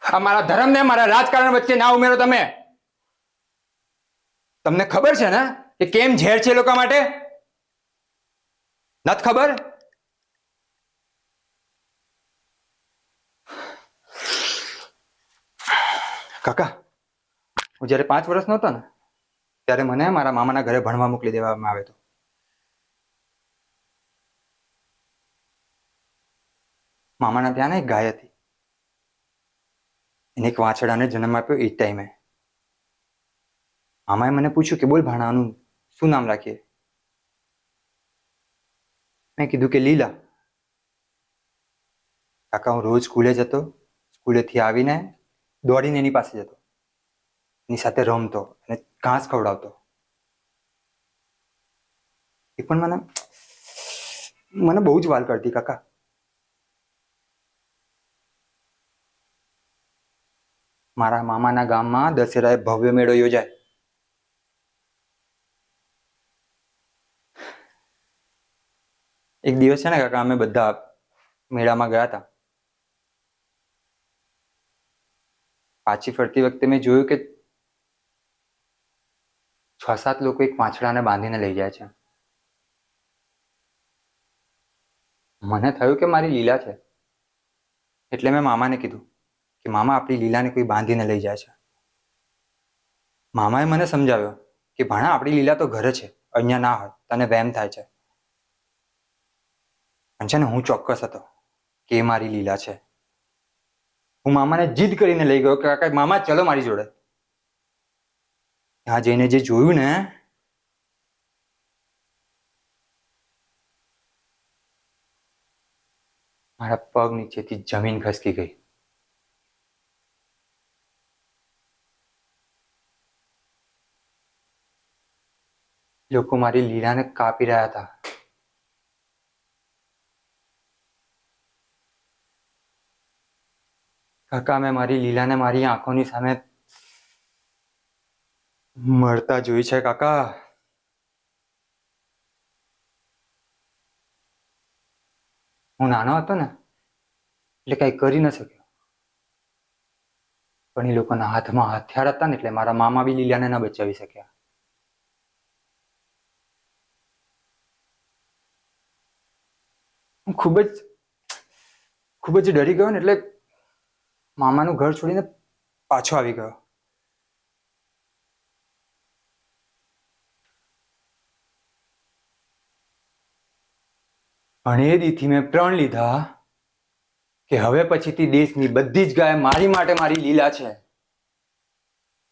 આ મારા ધર્મ ને મારા રાજકારણ વચ્ચે ના ઉમેરો તમે. તમને ખબર છે ને કે કેમ ઝેર છે લોકો માટે? નથી ખબર? કાકા, હું જયારે 5 વર્ષનો હતો ને ત્યારે મને મારા મામાના ઘરે ભણવા મોકલી દેવામાં આવ્યો હતો. મામાના ત્યાં ને એક ગાય હતી. એને એક વાછડાને જન્મ આપ્યો એ ટાઈમે. મામાએ મને પૂછ્યું કે બોલ ભાણાનું શું નામ રાખીએ? મેં કીધું કે લીલા. કાકા, હું રોજ સ્કૂલે જતો, સ્કૂલેથી આવીને દોડીને એની પાસે જતો, એની સાથે રમતો અને ઘાસ ખવડાવતો. એ પણ મને બહુ જ વાલ કરતી કાકા. મારા મામાના ગામમાં દશેરાએ ભવ્ય મેળો યોજાય. એક દિવસ છે ને કાકા, અમે બધા મેળામાં ગયા હતા. પાછી ફરતી વખતે મેં જોયું કે 6-7 લોકો એક વાછડાને બાંધીને લઈ જાય છે. મને થયું કે મારી લીલા છે, એટલે મેં મામાને કીધું કે મામા, આપણી લીલાને કોઈ બાંધીને લઈ જાય છે. મામાએ મને સમજાવ્યો કે ભાણા, આપણી લીલા તો ઘરે છે, અહીંયા ના હોય, તને વહેમ થાય છે. પણ છે ને, હું ચોક્કસ હતો કે એ મારી લીલા છે. હું મામાને જીદ કરીને લઈ ગયો કે કાકા, મામા ચલો મારી જોડે. ત્યાં જઈને જે જોયું ને, મારા પગ નીચેથી જમીન ખસકી ગઈ. લોકો મારી લીલાને કાપી રહ્યા હતા. કાકા, મેં મારી લીલાને મારી આંખોની સામે મરતા જોઈ છે કાકા. હું નાનો હતો ને એટલે કઈ કરી ન શક્યો, પણ એ લોકોના હાથમાં હથિયાર હતા ને એટલે મારા મામા બી લીલાને ન બચાવી શક્યા. હું ખૂબ જ ડરી ગયો ને એટલે મામાનું ઘર છોડીને પાછો આવી ગયો. અને એ દીથી મેં પ્રણ લીધા કે હવે પછીથી દેશની બધી જ ગાય મારી માટે મારી લીલા છે.